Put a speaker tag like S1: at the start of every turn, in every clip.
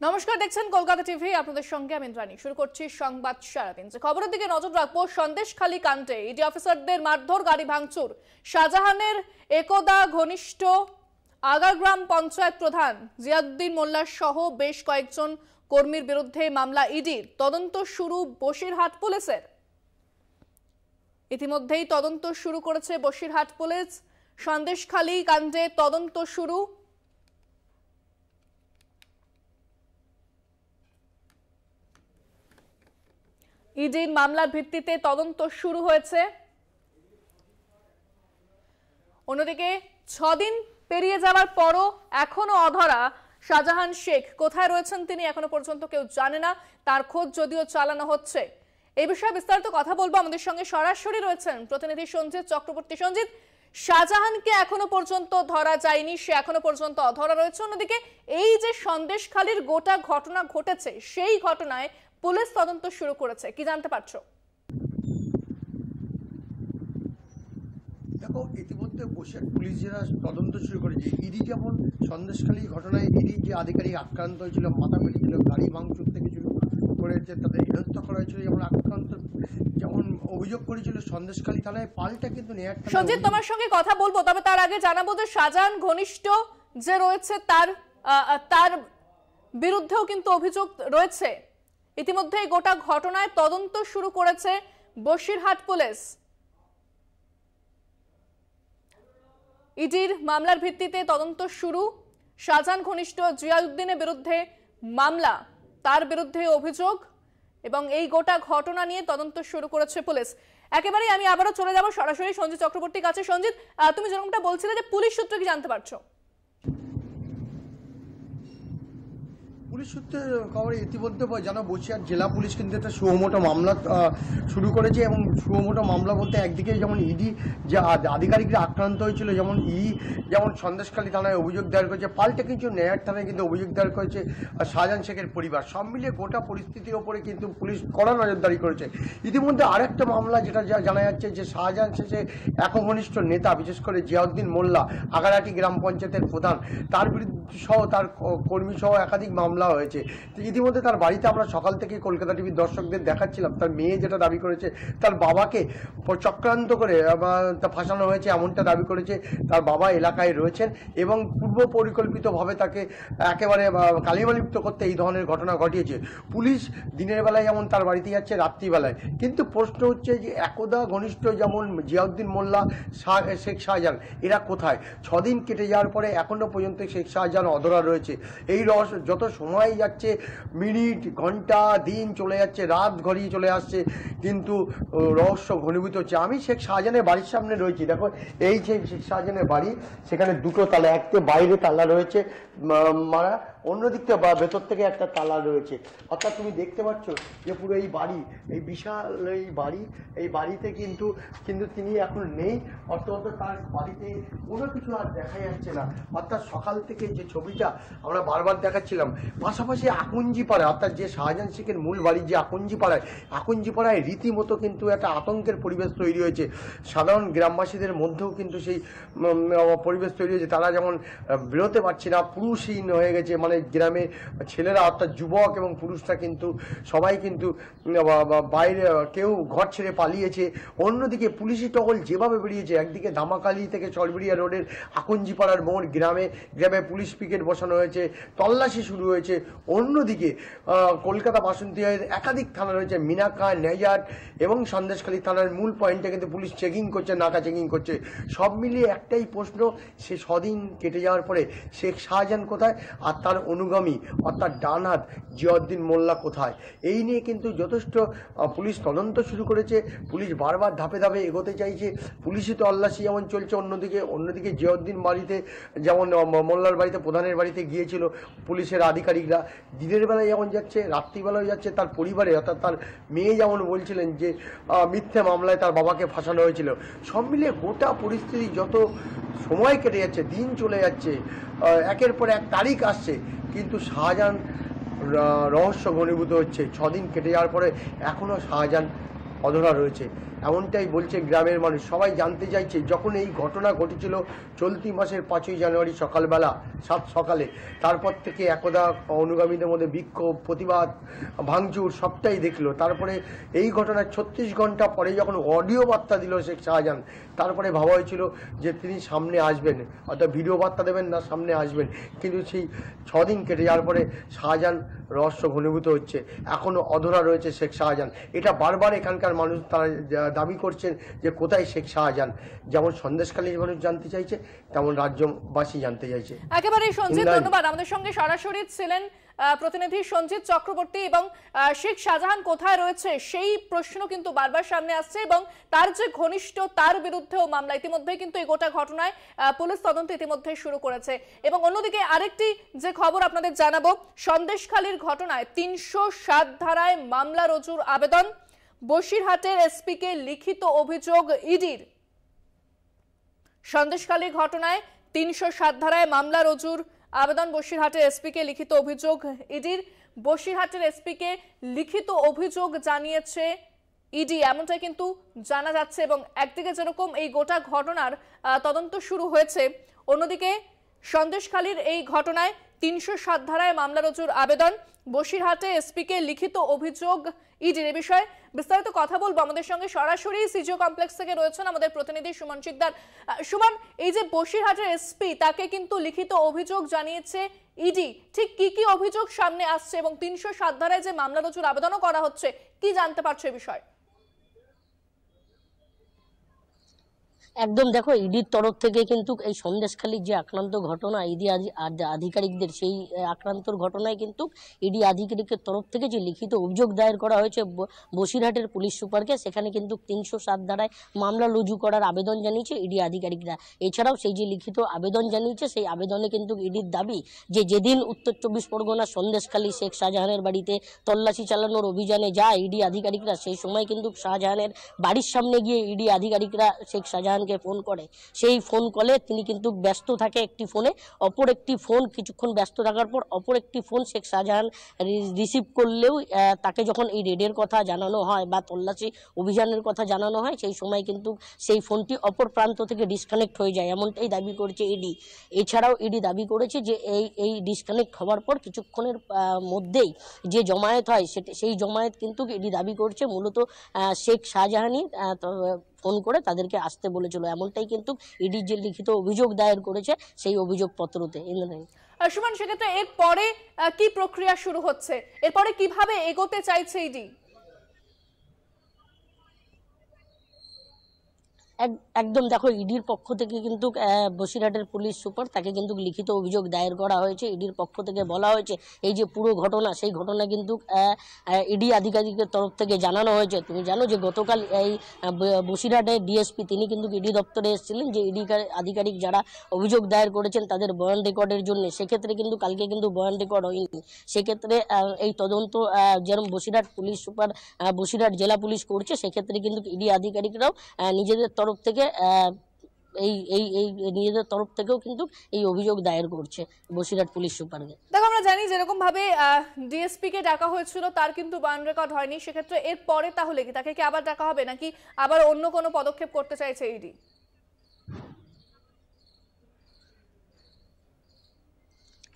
S1: নমস্কার, দেখছেন কলকাতা টিভি। আপনাদের সঙ্গে আমি ইন্দ্রাণী। শুরু করছি সংবাদ সারাদিন। যে খবরের দিকে নজর রাখবো, সন্দেশখালী কাণ্ডে ইডি অফিসারদের মারধর, গাড়ি ভাঙচুর। শাহজাহানের একদা ঘনিষ্ঠ আগারগ্রাম পঞ্চায়েত প্রধান জিয়াউদ্দিন মোল্লা সহ বেশ কয়েকজন কর্মীর বিরুদ্ধে মামলা। ইডির তদন্ত শুরু বসিরহাট পুলিশের। ইতিমধ্যেই তদন্ত শুরু করেছে বসিরহাট পুলিশ। সন্দেশখালী কাণ্ডে তদন্ত শুরু। ইডির মামলার ভিত্তিতে তদন্ত শুরু হয়েছে। অন্যদিকে 6 দিন পেরিয়ে যাওয়ার পরও এখনো অধরা শাহজাহান শেখ। কোথায় রয়েছেন তিনি এখনো পর্যন্ত কেউ জানে না। তার খোঁজ যদিও চালানো হচ্ছে। এই বিষয়ে বিস্তারিত কথা বলবো। আমাদের সঙ্গে সরাসরি রয়েছেন প্রতিনিধি সঞ্জিত চক্রবর্তী। সঞ্জিত, শাহজাহানকে এখনো পর্যন্ত ধরা যায়নি, সে এখনো পর্যন্ত অধরা রয়েছে। অন্যদিকে এই যে সন্দেশখালীর গোটা ঘটনা ঘটেছে, সেই ঘটনায় পুলিশ তদন্ত শুরু করেছে, কি জানতে পারছো?
S2: দেখো, ইতিমধ্যে বসিরহাট পুলিশ যারা তদন্ত শুরু করেছে। ইডি যেমন সন্দেশখালী ঘটনায় ইডি যে আধিকারিক আক্রান্ত হয়েছিল, মাথা ফেটেছিল, গাড়ি ভাঙচুর থেকে শুরু করেছে, তাদের হেনস্থা করা হয়েছিল, যেমন আক্রান্ত যেমন অভিযোগ করেছিল সন্দেশখালী থানায়, পাল্টা কিন্তু নেয়ার।
S1: সঞ্জিত, তোমার সঙ্গে কথা বলবো, তবে তার আগে জানাবো যে শাহজাহান ঘনিষ্ঠ যে রয়েছে তার বিরুদ্ধেও কিন্তু অভিযোগ রয়েছে। ইতিমধ্যে গোটা ঘটনায় তদন্ত শুরু করেছে বসিরহাট পুলিশ। ইডির মামলার ভিত্তিতে তদন্ত শুরু। শাহজাহান ঘনিষ্ঠ জিয়াউদ্দিনের বিরুদ্ধে মামলা, তার বিরুদ্ধে অভিযোগ, এবং এই গোটা ঘটনা নিয়ে তদন্ত শুরু করেছে পুলিশ। একেবারেই আমি আবারও চলে যাব সরাসরি সঞ্জিত চক্রবর্তীর কাছে। সঞ্জিত, তুমি যেরকমটা বলছিলে যে পুলিশ সূত্রে কি জানতে পারছো?
S2: পুলিশ সূত্রে খবরে ইতিমধ্যে জানো, বসিরহাট জেলা পুলিশ কিন্তু একটা সুমোটো মামলা শুরু করেছে। এবং সুমোটো মামলা বলতে একদিকে যেমন ইডি যে আধিকারিকরা আক্রান্ত হয়েছিল, যেমন সন্দেশখালী থানায় অভিযোগ দায়ের করেছে, পাল্টে কিছু নেয়ার থানায় কিন্তু অভিযোগ দায়ের করেছে শাহজাহান শেখের পরিবার। সব মিলিয়ে গোটা পরিস্থিতির ওপরে কিন্তু পুলিশ কড়া নজরদারি করেছে। ইতিমধ্যে আরেকটা মামলা যেটা জানা যাচ্ছে যে শাহজাহান শেখের একঘনিষ্ঠ নেতা, বিশেষ করে জিয়াউদ্দিন মোল্লা, আগারহাটি গ্রাম পঞ্চায়েতের প্রধান, তার বিরুদ্ধে সহ তার কর্মী সহ একাধিক মামলা হয়েছে। ইতিমধ্যে তার বাড়িতে আমরা সকাল থেকে কলকাতা টিভির দর্শকদের দেখাচ্ছিলাম, তার মেয়ে যেটা দাবি করেছে তার বাবাকে চক্রান্ত করে ফাঁসানো হয়েছে, এমনটা দাবি করেছে। তার বাবা এলাকায় রয়েছেন এবং পূর্ব পরিকল্পিতভাবে তাকে একেবারে কালিমালিপ্ত করতে এই ধরনের ঘটনা ঘটিয়েছে। পুলিশ দিনের বেলায় যেমন তার বাড়িতে যাচ্ছে, রাত্রিবেলায় কিন্তু প্রশ্ন হচ্ছে যে একদা ঘনিষ্ঠ যেমন জিয়াউদ্দিন মোল্লা, শেখ শাহজাহান, এরা কোথায়? 6 দিন কেটে যাওয়ার পরে এখনো পর্যন্ত শেখ শাহজাহান অধরা রয়েছে। এই রহস্য যত সময় যাচ্ছে, মিনিট, ঘন্টা, দিন চলে যাচ্ছে, রাত ঘড়িয়ে চলে আসছে, কিন্তু রহস্য ঘনীভূত হচ্ছে। আমি শেখ শাহজাহানের বাড়ির সামনে রয়েছি। দেখো, এই যে শেখ শাহজাহানের বাড়ি, সেখানে দুটো তালা, একটা বাইরে তালা রয়েছে মারা, অন্যদিক থেকে বা ভেতর থেকে একটা তালা রয়েছে। অর্থাৎ তুমি দেখতে পাচ্ছ যে পুরো এই বাড়ি, এই বিশাল এই বাড়িতে কিন্তু তিনি এখন নেই। অর্থাৎ তার বাড়িতে কোনো কিছু আর দেখা যাচ্ছে না। অর্থাৎ সকাল থেকে যে ছবিটা আমরা বারবার দেখাচ্ছিলাম, পাশাপাশি আকুঞ্জিপাড়া, অর্থাৎ যে শাহজাহান শেখের মূল বাড়ি যে আকুঞ্জিপাড়ায় রীতিমতো কিন্তু একটা আতঙ্কের পরিবেশ তৈরি হয়েছে। সাধারণ গ্রামবাসীদের মধ্যেও কিন্তু সেই পরিবেশ তৈরি হয়েছে। তারা যেমন বেরোতে পারছে না, পুরুষহীন হয়ে গেছে। মানে গ্রামে ছেলেরা, অর্থাৎ যুবক এবং পুরুষরা কিন্তু সবাই কিন্তু বাইরে, কেউ ঘর ছেড়ে পালিয়েছে। অন্যদিকে পুলিশি টহল যেভাবে বেরিয়েছে, একদিকে ধামাকালি থেকে চরবেড়িয়া রোডের আকুঞ্জিপাড়ার মোড় গ্রামে পুলিশ পিকেট বসানো হয়েছে, তল্লাশি শুরু হয়েছে। অন্যদিকে কলকাতা বাসন্তীহাটের একাধিক থানা রয়েছে, মিনাকা, নেজাট এবং সন্দেশখালী থানার মূল পয়েন্টে কিন্তু পুলিশ চেকিং করছে, নাকা চেকিং করছে। সব মিলিয়ে একটাই প্রশ্ন, সে 6 দিন কেটে যাওয়ার পরে শেখ শাহজাহান কোথায়, আর তার অনুগামী অর্থাৎ ডান হাত জিয়াউদ্দিন মোল্লা কোথায়? এই নিয়ে কিন্তু যথেষ্ট পুলিশ তদন্ত শুরু করেছে। পুলিশ বারবার ধাপে ধাপে এগোতে চাইছে। পুলিশি তল্লাশি যেমন চলছে, অন্যদিকে জিয়াউদ্দিন বাড়িতে, যেমন মোল্লার বাড়িতে, প্রধানের বাড়িতে গিয়েছিল পুলিশের আধিকারিকরা। দিনের বেলায় যেমন যাচ্ছে, রাত্রিবেলায় যাচ্ছে। তার পরিবারে, অর্থাৎ তার মেয়ে যেমন বলছিলেন যে মিথ্যে মামলায় তার বাবাকে ফাঁসানো হয়েছিল। সব মিলিয়ে গোটা পরিস্থিতি, যত সময় কেটে যাচ্ছে, দিন চলে যাচ্ছে, একের পর এক তারিখ আসছে, কিন্তু শাহজাহান রহস্য ঘনীভূত হচ্ছে। 6 দিন কেটে যাওয়ার পরে এখনও শাহজাহান অধরা রয়েছে, এমনটাই বলছে গ্রামের মানুষ। সবাই জানতে চাইছে, যখন এই ঘটনা ঘটেছিল চলতি মাসের 5ই জানুয়ারি সকালবেলা, সকালে, তারপর থেকে একদা অনুগামীদের মধ্যে বিক্ষোভ, প্রতিবাদ, ভাঙচুর সবটাই দেখলো। তারপরে এই ঘটনার 36 ঘন্টা পরে যখন অডিও বার্তা দিল শেখ শাহজাহান, তারপরে ভাবা হয়েছিল যে তিনি সামনে আসবেন, অর্থাৎ ভিডিও বার্তা দেবেন না, সামনে আসবেন। কিন্তু সেই 6 দিন কেটে যাওয়ার পরে শাহজাহান রহস্য ঘনীভূত হচ্ছে, এখনও অধরা রয়েছে শেখ শাহজাহান। এটা বারবার এখানকার মানুষ তারা দাবি করছেন যে কোথায় শেখ শাহজাহান। যেমন সন্দেশখালীর মানুষ জানতে চাইছে, তেমন রাজ্যবাসী জানতে চাইছে।
S1: একেবারে সঞ্জিত, ধন্যবাদ। আমাদের সঙ্গে সরাসরি ছিলেন প্রতিনিধি সঞ্জিত চক্রবর্তী। এবং শেখ শাহজাহান কোথায় রয়েছে সেই প্রশ্ন কিন্তু বারবার সামনে আসছে, এবং তার যে ঘনিষ্ঠ তার বিরুদ্ধেও মামলা ইতিমধ্যে কিন্তু এই গোটা ঘটনায় পুলিশ তদন্ত ইতিমধ্যে শুরু করেছে। এবং অন্যদিকে আরেকটি যে খবর আপনাদের জানাবো, সন্দেশখালীর ঘটনায় 307 ধারায় মামলা রুজুর আবেদন, বসিরহাটের এসপিকে লিখিত অভিযোগ ইডির। সন্দেশখালীর ঘটনায় 307 ধারায় মামলা রুজুর আবেদন, বসিরহাটের এসপিকে লিখিত অভিযোগ ইডির। বসিরহাটের এসপিকে লিখিত অভিযোগ জানিয়েছে ইডি, এমনটাই কিন্তু জানা যাচ্ছে। এবং একদিকে যেরকম এই গোটা ঘটনার তদন্ত শুরু হয়েছে, অন্যদিকে সন্দেশখালীর এই ঘটনায় 307 ধারায় মামলা রুজুর আবেদন, বসিরহাটে এসপিকে লিখিত অভিযোগ ইডির। এ বিষয়ে বিস্তারিত কথা বলবো। আমাদের সঙ্গে সরাসরি সিজিও কমপ্লেক্স থেকে রয়েছেন আমাদের প্রতিনিধি সুমন শিকদার। সুমন, এই যে বসিরহাটের এসপি, তাকে কিন্তু লিখিত অভিযোগ জানিয়েছে ইডি, ঠিক কি কি অভিযোগ সামনে আসছে এবং 307 ধারায় যে মামলা রুজুর আবেদনও করা হচ্ছে, কি জানতে পারছো এই বিষয়ে?
S3: একদম, দেখো, ইডির তরফ থেকে কিন্তু এই সন্দেশখালীর যে আক্রান্ত ঘটনা, ইডি আধিকারিকদের সেই আক্রান্তর ঘটনায় কিন্তু ইডি আধিকারিকের তরফ থেকে যে লিখিত অভিযোগ দায়ের করা হয়েছে বসিরহাটের পুলিশ সুপারকে, সেখানে কিন্তু 307 ধারায় মামলা রুজু করার আবেদন জানিয়েছে ইডি আধিকারিকরা। এছাড়াও সেই যে লিখিত আবেদন জানিয়েছে, সেই আবেদনে কিন্তু ইডির দাবি যে যেদিন উত্তর 24 পরগনা সন্দেশখালী শেখ শাহজাহানের বাড়িতে তল্লাশি চালানোর অভিযানে যায় ইডি আধিকারিকরা, সেই সময় কিন্তু শাহজাহানের বাড়ির সামনে গিয়ে ইডি আধিকারিকরা শেখ শাহজাহান ফোন করে। সেই ফোন কলে তিনি কিন্তু ব্যস্ত থাকে একটি ফোনে, অপর একটি ফোন কিছুক্ষণ ব্যস্ত থাকার পর অপর একটি ফোন শেখ শাহজাহান রিসিভ করলেও তাকে যখন এই রেডের কথা জানানো হয় বা তল্লাশি অভিযানের কথা জানানো হয়, সেই সময় কিন্তু সেই ফোনটি অপর প্রান্ত থেকে ডিসকানেক্ট হয়ে যায়, এমনটাই দাবি করেছে ইডি। এছাড়াও ইডি দাবি করেছে যে এই ডিসকানেক্ট হওয়ার পর কিছুক্ষণের মধ্যেই যে জমায়েত হয় সেই জমায়েত কিন্তু ইডি দাবি করছে মূলত শেখ শাহজাহানই ফোন করে তাদেরকে আসতে বলেছিল, এমনটাই কিন্তু ইডি যে লিখিত অভিযোগ দায়ের করেছে সেই অভিযোগপত্রতে।
S1: সুমন, সেক্ষেত্রে এরপরে কি প্রক্রিয়া শুরু হচ্ছে, এরপরে কিভাবে এগোতে চাইছে ইডি?
S3: একদম, দেখো, ইডির পক্ষ থেকে কিন্তু বসিরহাটের পুলিশ সুপার, তাকে কিন্তু লিখিত অভিযোগ দায়ের করা হয়েছে। ইডির পক্ষ থেকে বলা হয়েছে এই যে পুরো ঘটনা, সেই ঘটনা কিন্তু ইডি আধিকারিকের তরফ থেকে জানানো হয়েছে। তুমি জানো যে গতকাল এই বসিরহাটের ডিএসপি তিনি কিন্তু ইডি দপ্তরে এসেছিলেন যে ইডি আধিকারিক যারা অভিযোগ দায়ের করেছেন তাদের বয়ান রেকর্ডের জন্য। সেক্ষেত্রে কিন্তু কালকে কিন্তু বয়ান রেকর্ড হয়নি। সেক্ষেত্রে এই তদন্ত যেরকম বসিরহাট পুলিশ সুপার, বসিরহাট জেলা পুলিশ করছে, সেক্ষেত্রে কিন্তু ইডি আধিকারিকরাও নিজেদের তরফ থেকে নিজেদের তরফ থেকেও কিন্তু এই অভিযোগ দায়ের করছে বসিরহাট পুলিশ সুপারকে।
S1: দেখো, আমরা জানি যেরকম ভাবে ডিএসপি কে ডাকা হয়েছিল তার কিন্তু বয়ান রেকর্ড হয়নি, সেক্ষেত্রে এর পরে তাহলে কি তাকে কি আবার ডাকা হবে নাকি আবার অন্য কোনো পদক্ষেপ করতে চাইছে ইডি?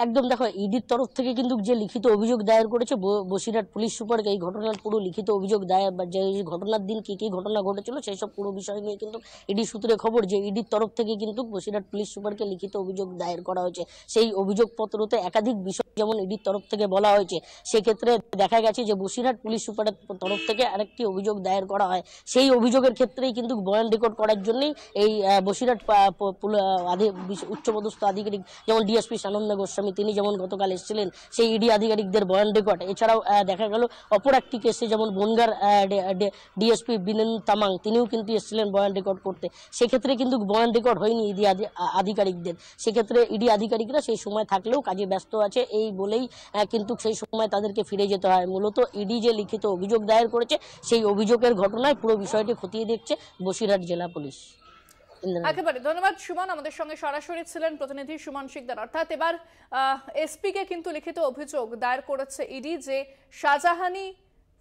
S3: একদম, দেখো, ইডির তরফ থেকে কিন্তু যে লিখিত অভিযোগ দায়ের করেছে বসিরহাট পুলিশ সুপারকে, এই ঘটনার পুরো লিখিত অভিযোগ দায়ের বা যে ঘটনার দিন কি কি ঘটনা ঘটেছিল সেই সব পুরো বিষয় নিয়ে কিন্তু ইডি সূত্রে খবর যে ইডির তরফ থেকে কিন্তু বসিরহাট পুলিশ সুপারকে লিখিত অভিযোগ দায়ের করা হয়েছে। সেই অভিযোগপত্রতে একাধিক বিষয় যেমন ইডির তরফ থেকে বলা হয়েছে, সেক্ষেত্রে দেখা গেছে যে বসিরহাট পুলিশ সুপারের তরফ থেকে আরেকটি অভিযোগ দায়ের করা হয়। সেই অভিযোগের ক্ষেত্রেই কিন্তু বয়ান রেকর্ড করার জন্যই এই বসিরহাট উচ্চপদস্থ আধিকারিক যেমন ডিএসপি সানন্দা গোস্বামী তিনি যেমন গতকাল এসেছিলেন সেই ইডি আধিকারিকদের বয়ান রেকর্ড। এছাড়াও দেখা গেল অপর একটি কেসে যেমন বনগাঁর ডিএসপি বিনেন তামাং তিনিও কিন্তু এসেছিলেন বয়ান রেকর্ড করতে, সেক্ষেত্রে কিন্তু বয়ান রেকর্ড হয়নি ইডি আধিকারিকদের। সেক্ষেত্রে ইডি আধিকারিকরা সেই সময় থাকলেও কাজে ব্যস্ত আছে এই বলেই কিন্তু সেই সময় তাদেরকে ফিরে যেতে হয়। মূলত ইডি যে লিখিত অভিযোগ দায়ের করেছে সেই অভিযোগের ঘটনায় পুরো বিষয়টি খতিয়ে দেখছে বসিরহাট জেলা পুলিশ।
S1: একেবারে ধন্যবাদ সুমন, আমাদের সঙ্গে সরাসরি ছিলেন প্রতিনিধি সুমন শিকদার। অর্থাৎ এবার এসপি কে কিন্তু লিখিত অভিযোগ দায়ের করেছে ইডি যে শাহজাহানি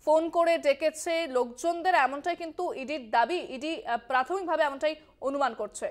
S1: ফোন করে ডেকেছে লোকজনদের, এমনটাই কিন্তু ইডির দাবি। ইডি প্রাথমিকভাবে এমনটাই অনুমান করছে।